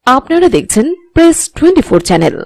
আপনারা দেখছেন press 24 channel.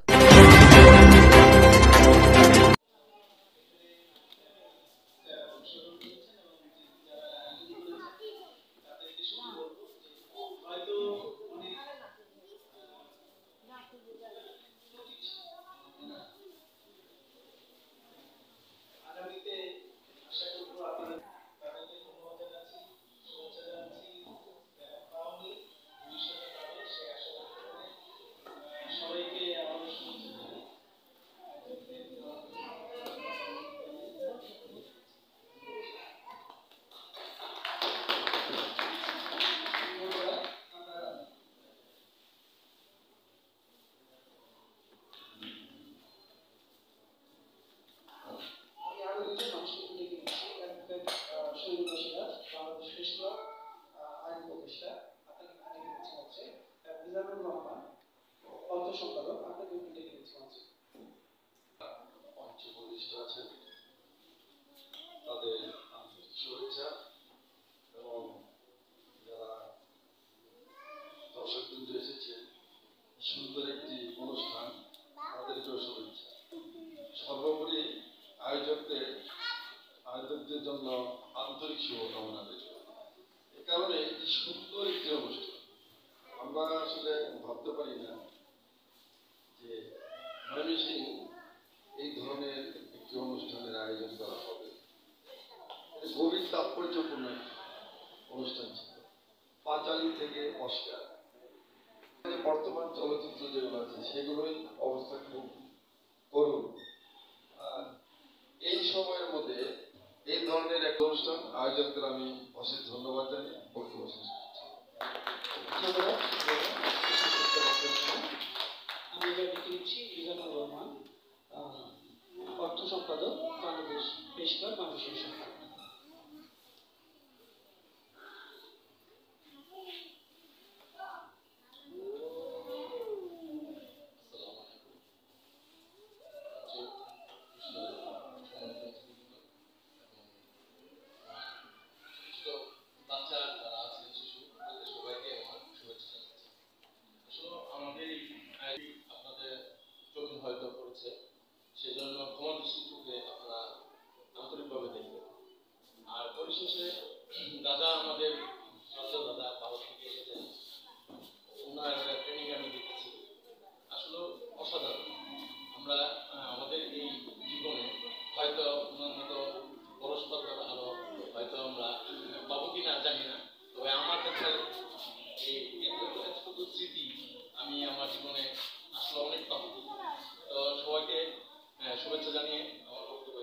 সুন্দর একটি অনুষ্ঠান, তাদেরকেও শুভেচ্ছা। সর্বোপরি আয়োজকদের জন্য আন্তরিক শুভকামনা রইল। এ কারণে একটি সুন্দর একটি অনুষ্ঠান আমরা আসলে ভাবতে পারি না যে ময়মনসিংহ এই ধরনের একটি অনুষ্ঠানের আয়োজন করা হবে। গভীর তাৎপর্যপূর্ণ অনুষ্ঠান ছিল। পাঁচালী থেকে অস্কার, বর্তমান চলচ্চিত্র যেগুলো আছে সেগুলোই অবস্থা খুব করুন। এই সময়ের মধ্যে এই ধরনের একটা অনুষ্ঠান আয়োজকদের আমি অশেষ ধন্যবাদ জানাই। বক্তব্য শেষ করছি। আমি ডেকে নিচ্ছি মিজানুর রহমান, অর্থ সম্পাদক, বাংলাদেশ প্রেস ক্লাব বাংলাদেশের শাখা। সেজন্য ক্ষমা দৃষ্টিতে আপনারা আন্তরিকভাবে দেখবেন। আর পরিশেষে দাদা আমাদের দাদা ভারত থেকে এসেছেন, ওনার একটা ট্রেনিং আমি দেখেছি, আসলে অসাধারণ। আমরা আমাদের এই জীবনে হয়তো ওনার মতো পরস্পর আরো হয়তো আমরা পাবো কিনা জানি না, তবে আমার কাছে এই এতটুকু স্মৃতি আমি আমার জীবনে আসলে অনেক পাবো। তো সবাইকে শুভেচ্ছা জানিয়ে আমার বক্তব্য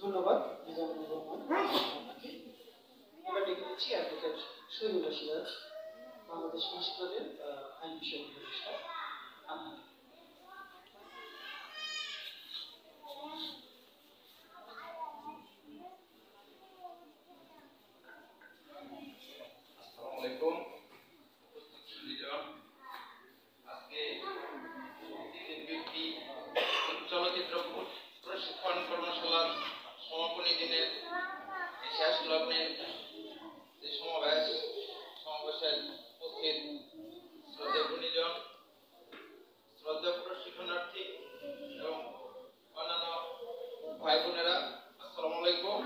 ধন্যবাদ মিজানুর রহমান। এবার ডেকে নিচ্ছি অ্যাডভোকেট শহীদুল্লাহ সিরাজ, বাংলাদেশ প্রেস ক্লাবের আইন বিষয়ক উপদেষ্টা। আপনাকে চলচ্চিত্র প্রশিক্ষণ কর্মশালার সমাপনী দিনের শেষ লগ্নে যে সমাবেশের উপস্থিত শ্রদ্ধেয় গুণীজন, শ্রদ্ধেয় প্রশিক্ষণার্থী এবং অন্যান্য ভাই বোনেরা, আসসালামু আলাইকুম।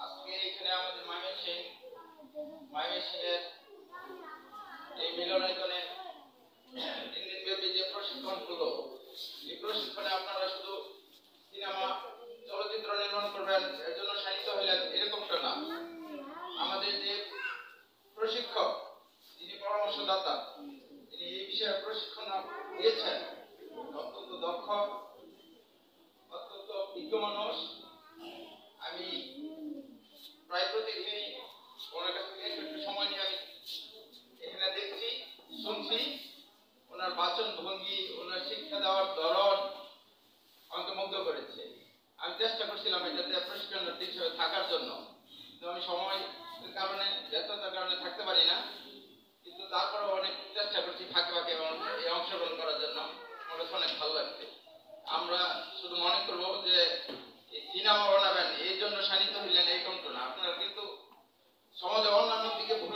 আজকে এখানে আমাদের ময়মনসিংহের এই মিলনায়তনে 3 দিন ব্যাপী যে প্রশিক্ষণ হলো, এই প্রশিক্ষণে আপনারা শুধু সিনেমা চলচ্চিত্র নির্মাণ করবেন এর জন্য সাহিত্য হইলেন এরকমটা না। আমাদের যে প্রশিক্ষক, যিনি পরামর্শদাতা, তিনি এই বিষয়ে প্রশিক্ষণ দিয়েছেন, অত্যন্ত দক্ষ, অত্যন্ত বিজ্ঞ মানুষ। আমি প্রায় প্রতিদিনই ওনার কাছ থেকে একটু সময় নিয়ে আমি এখানে দেখছি, শুনছি। ওনার বাচন ভঙ্গি, ওনার শিক্ষা দেওয়ার ধরন আমাকে মুগ্ধ করেছে। আমি চেষ্টা করছিলাম এটাতে প্রশিক্ষণার্থী হিসেবে থাকার জন্য, কিন্তু আমি সময়ের কারণে, ব্যস্ততার কারণে থাকতে পারি না। কিন্তু তারপরেও অনেক চেষ্টা করছি ফাঁকে ফাঁকে এই অংশগ্রহণ করার জন্য। আমার কাছে অনেক ভালো লাগছে। আমরা শুধু মনে করবো যে সিনেমা বানাবেন এই জন্য শানিত হইলেন এই কণ্ঠ না, আপনারা কিন্তু সমাজে অন্যান্য দিকে ভূমিকা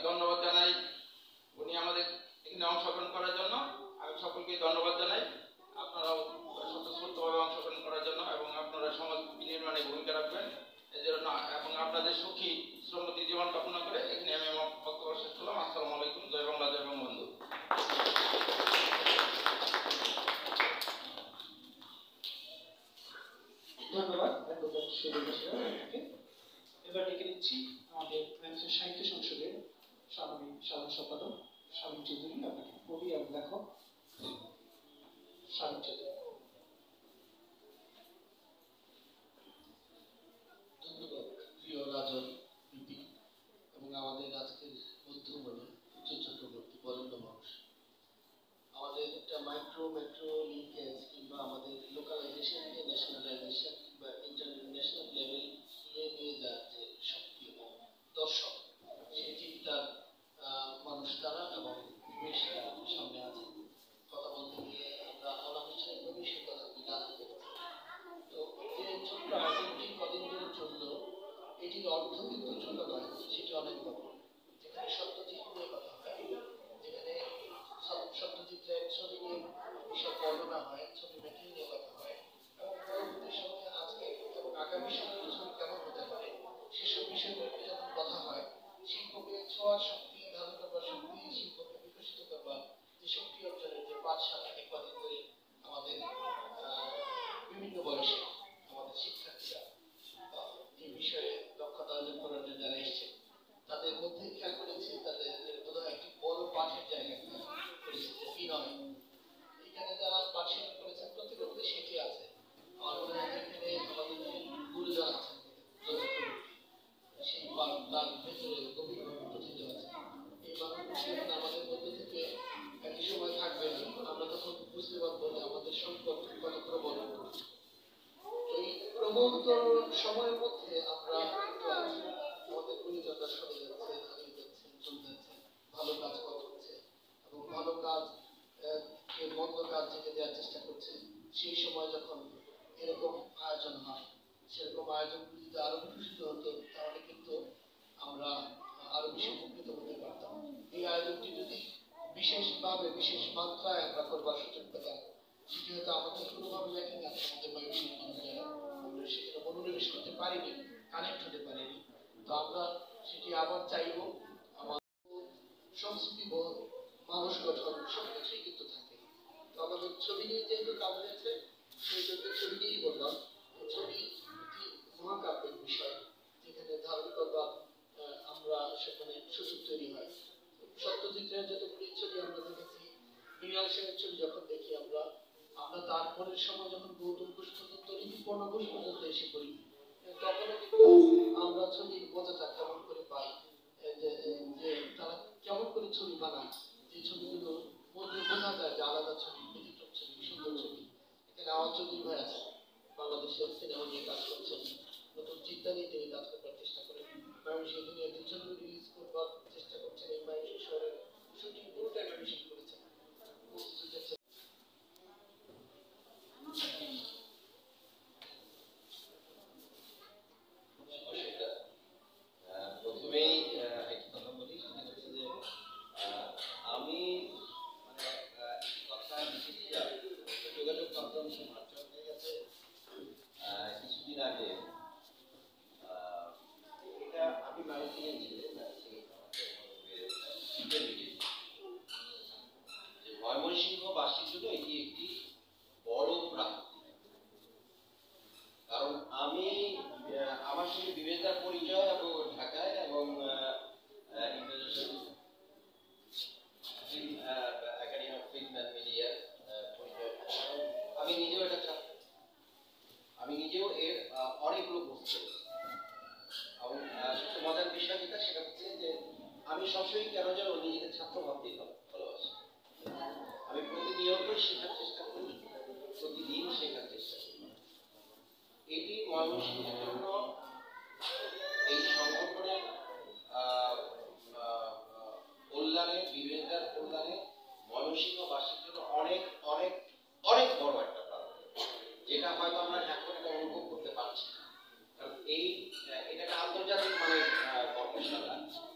ধন্যবাদ জানাই উনি আমাদের এখানে অংশগ্রহণ করার জন্য। আমি সকলকে ধন্যবাদ জানাই, আপনারাও স্বতঃস্ফূর্তভাবে অংশগ্রহণ করার জন্য এবং আপনারা সমাজ নির্মাণে ভূমিকা রাখবেন এজন্য, এবং আপনাদের সুখী শ্রমতি জীবন কামনা করে এখানে আমি আমার বক্তব্য শেষ করলাম। আসসালামু আলাইকুম। জয় বাংলা, জয় বঙ্গবন্ধু। ধন্যবাদ অ্যাডভোকেট শহীদুল বাশির আপনাকে। এবার ডেকে নিচ্ছি আমাদের বাংলাদেশের সাহিত্য সংসদের সাধারণ সম্পাদক শামীম চৌধুরী, আপনাকে কবি এবং লেখক শামীম চৌধুরী। ধন্যবাদ প্রিয় রাজন বিপি এবং আমাদের আজকের মধ্যমণি উচ্চ চক্রবর্তী বরেণ্য মানুষ। আমাদের একটা মেট্রো লিঙ্কেজ কিংবা আমাদের লোকালাইজেশনকে ন্যাশনালাইজেশন কিংবা ইন্টারন্যাশনাল লেভেল নিয়ে যাওয়ার যে শক্তি এবং দর্শন, সেই চিন্তার মানুষ তারা এবং বিবেশ সামনে আছে। কথা বলতে গিয়ে আমরা অনানুষ্ঠানিকভাবে সে কথাগুলি জানতে পেরেছি। তো যে ছোট্ট আয়োজনটি কদিন ধরে চলল, এটির অর্থ কিন্তু ছোট নয়, সেটি অনেক বড়। যেখানে সত্যজিৎ নিয়ে কথা হয়, যেখানে সত্যজিতের ছবি নিয়ে বিশদ বর্ণনা হয়, ছবি মেকিং নিয়ে কথা হয়, এবং পরবর্তী সময়ে আজকে এবং আগামী সময়ে ছবি কেমন হতে পারে সেসব বিষয়গুলোকে যখন কথা হয়, শিল্পকে ছোঁয়ার শক্তি, ধারণ করবার শক্তি, শিল্পকে বিকশিত করবার যে শক্তি অর্জনের যে পাঠশালা এই কদিন ধরে আমাদের বিভিন্ন বয়সে আমাদের শিক্ষার্থীরা এই বিষয়ে দক্ষতা অর্জন করার জন্য যারা এসছে তাদের মধ্যে খেয়াল করেছি তাদের বোধহয় একটি বড় পাঠের জায়গা করেছে যে বিনয়। এখানে যারা পাঠ সেবা করেছেন প্রত্যেকের মধ্যে সেটি আছে। আমার মনে হয় এখানে আমাদের যে গুরুজন আছেন সেই পাঠ তার ভেতরে গভীরভাবে প্রথিত আছে। এই মানুষগুলো যখন আমাদের মধ্যে থেকে একই সময় থাকবে না, আমরা তখন বুঝতে পারবো যে আমাদের সংকট কত প্রবল। এই প্রবলতর সময়ের মধ্যে আমরা কিন্তু আছি, আমাদের গুণীজনরা সরে যাচ্ছে, হারিয়ে যাচ্ছে, চলে যাচ্ছে, ভালো কাজ করছে এবং ভালো কাজ মন্দ কাজ থেকে দেওয়ার চেষ্টা করছে। সেই সময় যখন এরকম আয়োজন হয়, সেরকম আয়োজনগুলি যদি আরো বিকশিত হতো তাহলে কিন্তু আমরা আরো বেশি উপকৃত হতে পারতাম। এই আয়োজনটি যদি বিশেষভাবে বিশেষ মাত্রায় আমরা করবার সুযোগ পেতাম, সেটি হয়তো আমাদের কোনোভাবে লেখেন আছে আমাদের বয়সী মানুষেরা, আমরা সেখানে মনোনিবেশ করতে পারিনি, কানেক্ট হতে পারিনি। তো আমরা সেটি আবার চাইব। আমার সংস্কৃতি বোধ, মানুষ গঠন সবকিছুই কিন্তু থাকে। তো আমাদের ছবি নিয়ে যেহেতু কাজ হয়েছে, সেই জন্য ছবি নিয়েই বললাম। ছবি একটি মহাকাব্যিক বিষয়, যেখানে ধারণ করবার আমরা সেখানে সুযোগ তৈরি হয়। সত্যজিতের যতগুলি ছবি আমরা দেখেছি, মৃণাল সেনের ছবি যখন দেখি আমরা তারপরের সময় যখন গৌতম ঘোষ পর্যন্ত ঋতুপর্ণ ঘোষ পর্যন্ত এসে পড়ি, তখনও কিন্তু আমরা ছবির মজাটা কেমন করে পাই, যে তারা কেমন করে ছবি বানায়, যে ছবিগুলো মধ্যে বোঝা যায় যে আলাদা ছবি, ব্যতিক্রম ছবি, সুন্দর ছবি। এখানে আমার চৌধুরী ভাই আছে, বাংলাদেশের সিনেমা নিয়ে কাজ করছেন, নতুন চিন্তা নিয়ে তিনি কাজ করবার চেষ্টা করেন। ময়মনসিংহ নিয়ে দুজনে রিলিজ করবার চেষ্টা করছেন। এই ময়মনসিংহ শহরের শুটিং পুরোটাই ময়মনসিংহ করেছেন। প্রথমেই একটি কথা বলি, সেটা হচ্ছে যে আমি কথা যোগাযোগ মাধ্যম মাধ্যম হয়ে গেছে কিছুদিন আগে। এটা আমি মাইকিং ছিলেন যে ময়মনসিংহবাসীর জন্য এটি একটি বড় প্রাপ্তি। কারণ আমি আমার সঙ্গে বিবেকদার পরিচয় এবং ঢাকায় এবং একাডেমি অফ ফিল্ম অ্যান্ড মিডিয়ার পরিচয়। আমি নিজেও এটা ছাত্র, আমি নিজেও এর অনেকগুলো কোর্স করেছি। এবং সবচেয়ে মজার বিষয় যেটা, সেটা হচ্ছে যে আমি সবসময় কেন যেন নিজেকে ছাত্র ভাবতেই ভালোবাসি। আমি প্রতিনিয়তই শেখার চেষ্টা করি, প্রতিদিন শেখার চেষ্টা করি। এটি ময়মনসিংহের জন্য এই সংগঠনের কল্যাণে, বিবেকদার কল্যাণে ময়মনসিংহবাসীর জন্য অনেক অনেক অনেক বড় একটা প্রাপ্তি, যেটা হয়তো আমরা এখন এটা অনুভব করতে পারছি। কারণ এটা একটা আন্তর্জাতিক মানের কর্মশালা।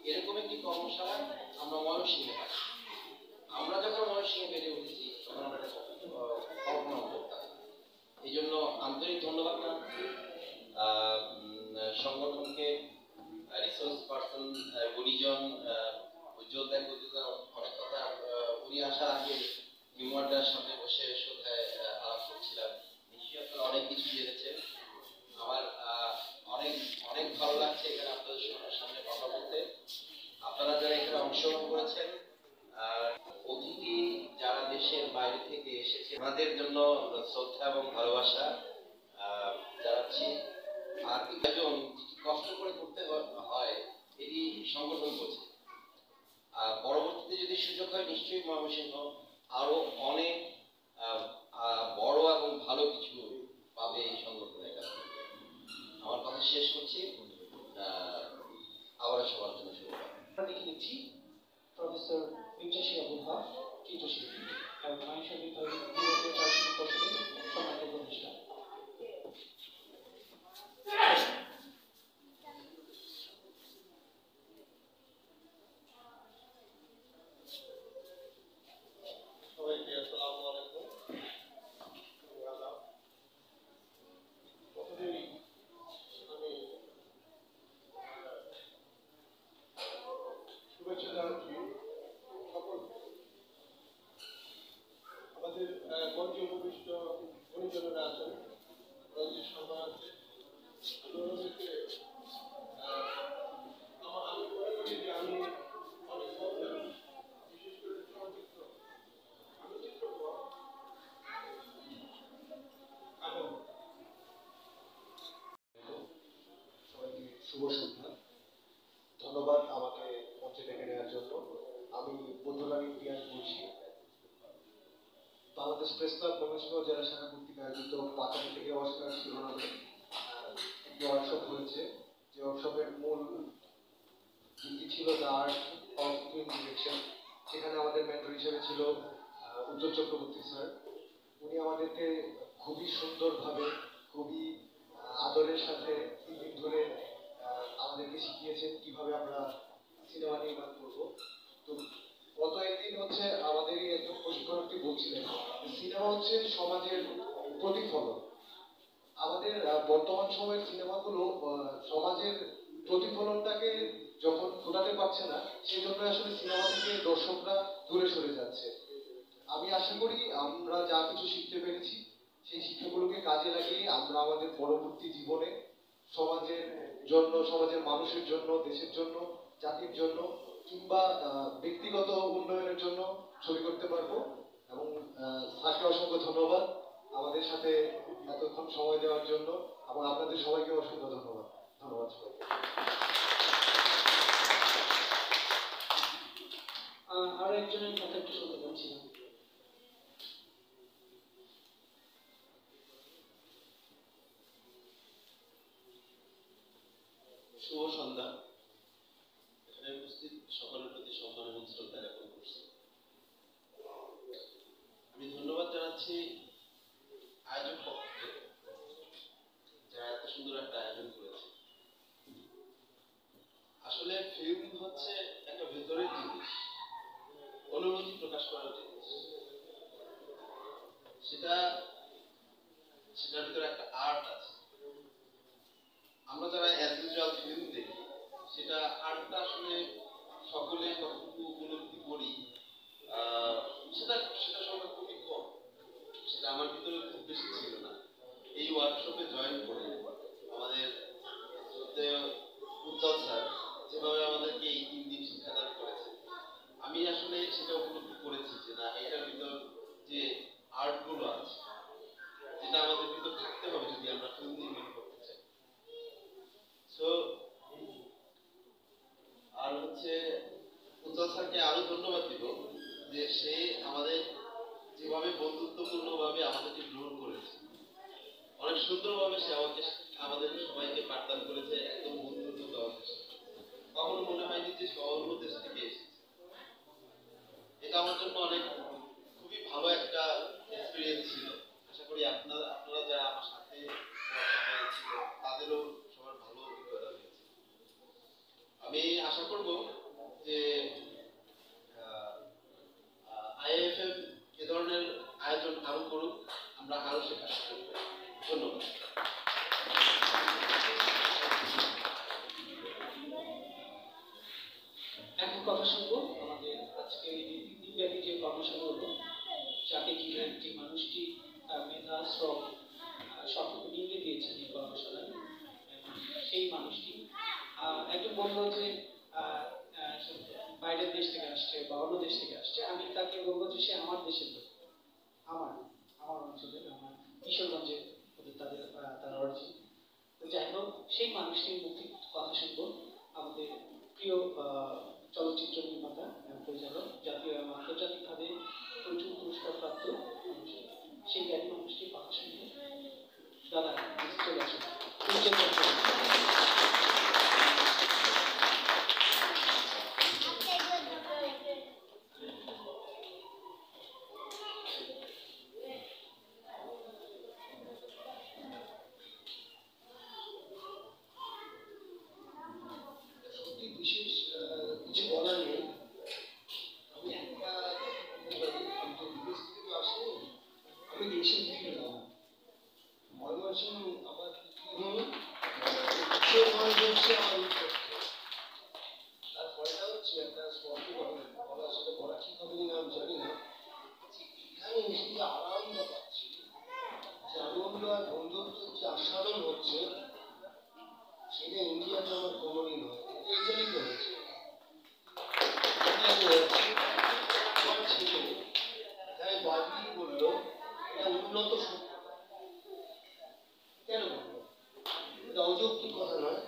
এরকম একটি কর্মশালা আমরা ময়মনসিংহে থাকি। আমরা যখন ময়মনসিংহে বেড়ে উঠেছি তখন আমরা এটা কল্পনা করতাম। এই জন্য আন্তরিক ধন্যবাদ জানাচ্ছি সংগঠনকে, রিসোর্স পার্সন গুণীজন উজ্জ্বল দেখ অনেক কথা উনি আসার আগে নিউমার্টার সামনে বসে শ্রদ্ধায় আলাপ করছিলাম। নিশ্চয়ই আপনারা অনেক কিছু জেনেছেন। আমার অনেক অনেক ভালো লাগছে এখানে আপনাদের সামনে কথা বলতে। আপনারা যারা এখানে অংশগ্রহণ করেছেন, অতিথি যারা দেশের বাইরে থেকে এসেছে তাদের জন্য শ্রদ্ধা এবং ভালোবাসা জানাচ্ছি। আর একজন কষ্ট করে করতে হয় এটি সংগঠন করছে। আর পরবর্তীতে যদি সুযোগ হয় নিশ্চয়ই ময়মনসিংহ আরো অনেক বড় এবং ভালো কিছু পাবে এই সংগঠনের কাছে। আমার কথা শেষ করছি। আবার সবার জন্য শুভকামনা। দেখে নিচ্ছি প্রফেসর মির্জা শিহাবুল হক, চিত্রশিল্পী এবং ময়মনসিংহ বিভাগীয় চারুশিল্প পরিষদের সম্মানিত উপদেষ্টা। সবাইকে আসসালামু আলাইকুম। প্রথমেই আমি শুভেচ্ছা জানাচ্ছি সকলকে। আমাদের মঞ্চে উপবিষ্ট গুণীজনেরা আছেন, রাজ্যের সভা আছে, আমি মনে করি যে আমি অনেক বিশেষ করে চলচ্চিত্র আমি চিত্রকর সবাইকে শুভ সন্ধ্যা। ধন্যবাদ আমাকে মঞ্চে ডেকে নেওয়ার জন্য। আমি বন্ধুরানী ইতিহাস বলছি। বাংলাদেশ প্রেস ক্লাব ময়মনসিংহ জেলা শাখা কর্তৃক আয়োজিত পাতানি থেকে অস্কার শিরোনামে একটি ওয়ার্কশপ হয়েছে। যে ওয়ার্কশপের মূল দিকটি ছিল the art of film direction. সেখানে আমাদের মেন্টর হিসেবে ছিল উজ্জ্বল চক্রবর্তী স্যার। উনি আমাদেরকে খুবই সুন্দরভাবে, খুবই আদরের সাথে 3 দিন ধরে আমাদেরকে শিখিয়েছেন কিভাবে আমরা সিনেমা নির্মাণ করব। তো গত একদিন হচ্ছে আমাদেরই একজন প্রশিক্ষণার্থী বলছিলেন সিনেমা হচ্ছে সমাজের প্রতিফলন। আমাদের বর্তমান সময়ের সিনেমাগুলো সমাজের প্রতিফলনটাকে যখন ফোটাতে পারছে না, সেই জন্য আসলে সিনেমা থেকে দর্শকরা দূরে সরে যাচ্ছে। আমি আশা করি আমরা যা কিছু শিখতে পেরেছি সেই শিক্ষাগুলোকে কাজে লাগিয়ে আমরা আমাদের পরবর্তী জীবনে সমাজের জন্য, সমাজের মানুষের জন্য, দেশের জন্য, জাতির জন্য কিংবা ব্যক্তিগত উন্নয়নের জন্য ছবি করতে পারবো। এবং স্যারকে অসংখ্য ধন্যবাদ আমাদের সাথে এতক্ষণ সময় দেওয়ার জন্য, এবং আপনাদের সবাইকে অসংখ্য ধন্যবাদ। ধন্যবাদ সবাইকে। আরো একজনের কথা একটু শুনতে পাচ্ছিলাম। শুভ সন্ধ্যা। এখানে উপস্থিত সকলের প্রতি সম্মান এবং শ্রদ্ধা জ্ঞাপন করছি। আমি ধন্যবাদ জানাচ্ছি আয়োজক পক্ষকে, যারা এত সুন্দর একটা আয়োজন করেছে। আসলে ফিল্ম হচ্ছে একটা ভেতরের জিনিস, অনুভূতি প্রকাশ করার জিনিস। সেটার ভিতরে একটা আর্ট আছে। আমরা যারা অ্যাজ ইউজুয়াল ফিল্ম দেখি, সেটা আর্টটা আসলে সকলে কতটুকু উপলব্ধি করি সেটা সংখ্যা খুবই কম। সেটা আমার ভিতরে খুব বেশি ছিল না। এই ওয়ার্কশপে জয়েন করে আমাদের উজ্জ্বল স্যার যেভাবে আমাদেরকে এই 3 দিন শিক্ষাদান করেছে, আমি আসলে সেটা উপলব্ধি করেছি যে না, এটার ভিতর যে আর্টগুলো আছে যেটা আমাদের ভিতর থাকতে হবে যদি আমরা ফিল্ম নির্মাণ করতে চাই। সো আর হচ্ছে উজ্জ্বল স্যারকে আরো ধন্যবাদ দিব যে সে আমাদের যেভাবে বন্ধুত্বপূর্ণভাবে আমাদেরকে গ্রহণ করেছে, অনেক সুন্দরভাবে সে আমাদেরকে সবাইকে পাঠদান করেছে, একদম বন্ধুর মতো আমাদের সাথে। কখনো মনে হয়নি যে অন্য দেশ থেকে এসেছে। এটা আমার জন্য অনেক খুবই ভালো একটা এক্সপিরিয়েন্স ছিল। আশা করি আপনারা যারা আমার সাথে ছিল তাদেরও সবার ভালো অভিজ্ঞতা হয়েছে। আমি আশা করব যে সে কাজটা করবে। ধন্যবাদ। এখন কথা শুনবো আমাদের আজকে এই 3 দিনব্যাপী যে কর্মশালা হলো, যাকে ঘিরে যে মানুষটি মেধা শ্রম সবটুকু নিয়ে দিয়েছেন এই কর্মশালায়, সেই মানুষটি একজন বললো যে বাইরের দেশ থেকে আসছে বা অন্য দেশ থেকে আসছে, আমি তাকে বলবো যে সে আমার দেশের লোক, আমার অঞ্চলের, আমার কিশোরগঞ্জের তাদের তার অরিজিন। তো যাই হোক, সেই মানুষটির মুখে কথা শুনবো আমাদের প্রিয় চলচ্চিত্র নির্মাতা পরিচালক, জাতীয় এবং আন্তর্জাতিকভাবে প্রচুর পুরস্কার প্রাপ্ত সেই জ্ঞানী মানুষটির কথা শুনবো। দাদা চলে আসুন। সত্যি বিশেষ কিছু বলার নেই। আমি একটা আমি তো বিদেশ থেকে তো আসিনি, আমি দেশে থেকে এলাম। ময়মনসিংহ আমার হচ্ছে আমার তারপরেটা হচ্ছে একটা স্পষ্ট বলা, সেটা বলা ঠিক হবে কিনা আমি জানি না। এখানে এসে যে আরামটা পাচ্ছি, যে আনন্দ আর বন্ধুত্ব যে আস্বাদন হচ্ছে, সেটা ইন্ডিয়াতে আমার কোনোদিন নয়, এটাই তো হয়েছে। আমার ছেলে এখানে বাজিয়ে বললো এটা উন্নত সভ্যতা। কেন বললো? এটা অযৌক্তিক কথা নয়,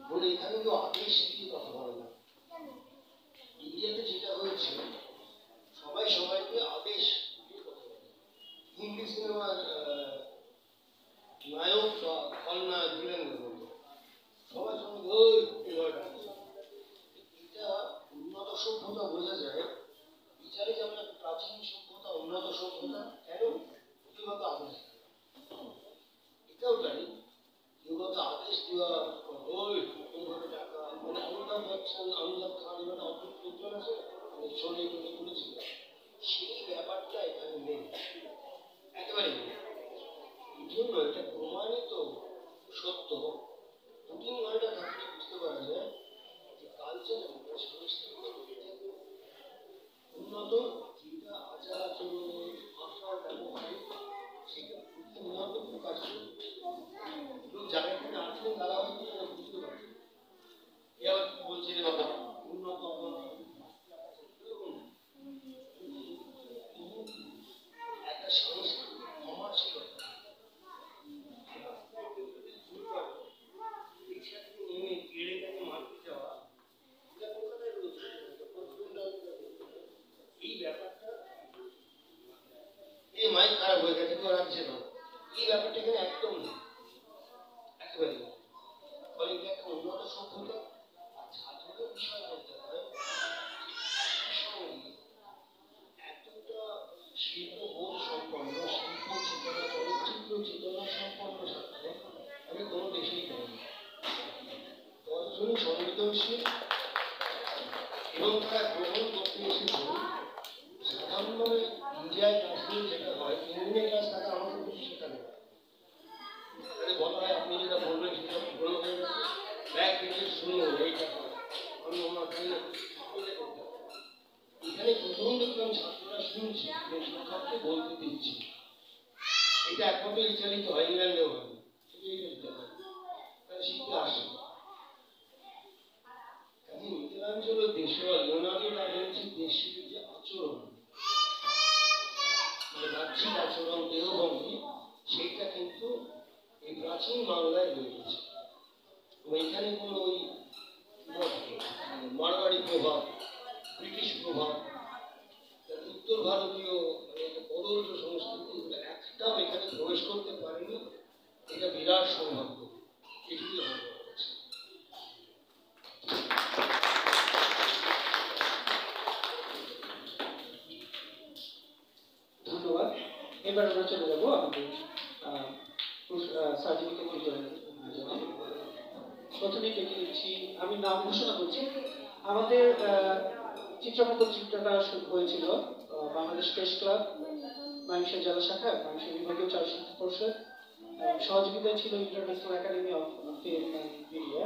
বলে এখানে তো আদেশ দিয়ে কথা বলে না। ইন্ডিয়াতে যেটা হয়েছে, সবাই সবাইকে আদেশ দিয়ে কথা বলে। হিন্দি সিনেমার নায়ক বা খলনায়ক ভিলেনের মতো সবার সঙ্গে ওই এটা উন্নত সভ্যতা বোঝা যায়। বিচারে যে আমরা প্রাচীন সভ্যতা, উন্নত সভ্যতা, কেন পুঁথিগত আদেশ, এটাও জানি পুঁথিগত আদেশ দেওয়া, ওই এইভাবে টাকা, মানে অমিতাভ বচ্চন, অমিতাভ খান, এবার অদ্ভুত লোকজন আছে, ছড়িয়ে টড়িয়ে করেছিল, সেই ব্যাপারটা এখানে নেই, একেবারে নেই। এই জন্য এটা প্রমাণিত সত্য। 2-3 ঘন্টা থাকলে বুঝতে পারা যায় যে কালচার এবং সংস্কৃতি উন্নত, যেটা আচার আচরণে ভাষার ব্যবহারে সেটা উন্নত প্রকাশ করছে। এবং যারা এখানে আছেন তারা হয়তো সেটা বুঝতে পারছে। এবার কি বলছে রে বাবা, উন্নত একটা সাংস্কৃতিক সমাজশীলতা নেমে কেড়ে তাকে মারতে যাওয়া, এটা কলকাতায় রয়েছে। এই ব্যাপারটা, এই মাইক খারাপ হয়ে গেছে, কেউ রাখছে না, এই ব্যাপারটা এখানে একদম নেই, একেবারে নেই। ফলে এটা একটা উন্নত সভ্যতা। আর ছাত্রদের বিষয় বলতে হয়, এতটা শিল্পবোধ সম্পন্ন, শিল্প চেতনা, চলচ্চিত্র চেতনা সম্পন্ন ছাত্র আমি কোনো দেশেই পাইনি। 10 জনই সংবেদনশীল এবং তারা গ্রহণ করতে এসেছে। সাধারণভাবে ইন্ডিয়ায় ক্লাস নিয়ে যেটা হয়, 3 দিনের ক্লাস তারা আমাদের কিছু শেখানো হয়। তাহলে বলা হয় আপনি যেটা বলবেন সেটা পুরনো হয়ে গেছে, ব্যাগ থেকে শুনে এইটা হয়, আমি আমার ভাইয়া করতে হবে। এখানে প্রথম দেখলাম ছাত্ররা শুনছে এবং শিক্ষককে বলতে দিচ্ছে। এটা একমাত্র ইতালিতে হয়, ইংল্যান্ডেও হয়, ইতালিতে হয়, তারা শিখতে আসে। কাজে মিকেলাঞ্জেলো দেশীয়, লিওনার্দো দা ভিঞ্চি দেশের যে আচরণ, মানে বাহ্যিক আচরণ, দেহভঙ্গি, সেইটা কিন্তু এই প্রাচীন বাংলায় রয়ে গেছে। এবং এখানে কোনো ওই মারোয়াড়ি প্রভাব, ব্রিটিশ প্রভাব, উত্তর ভারতীয় বদল সংস্কৃতি একটাও এখানে প্রবেশ করতে পারেনি। এটা বিরাট সৌভাগ্য। এটুকুই আমার বলা আছে। ধন্যবাদ। এবার আমরা চলে যাবো আমাদের সার্টিফিকেট বিতরণের জন্য। প্রথমেই ডেকে নিচ্ছি, আমি নাম ঘোষণা করছি। আমাদের চিত্রকল্প চিত্রটা হয়েছিল বাংলাদেশ প্রেস ক্লাব, ময়মনসিংহ জেলা শাখা ময়মনসিংহ বিভাগীয় চলচ্চিত্র পরিষদ সহযোগিতায় ছিল international academy of film and media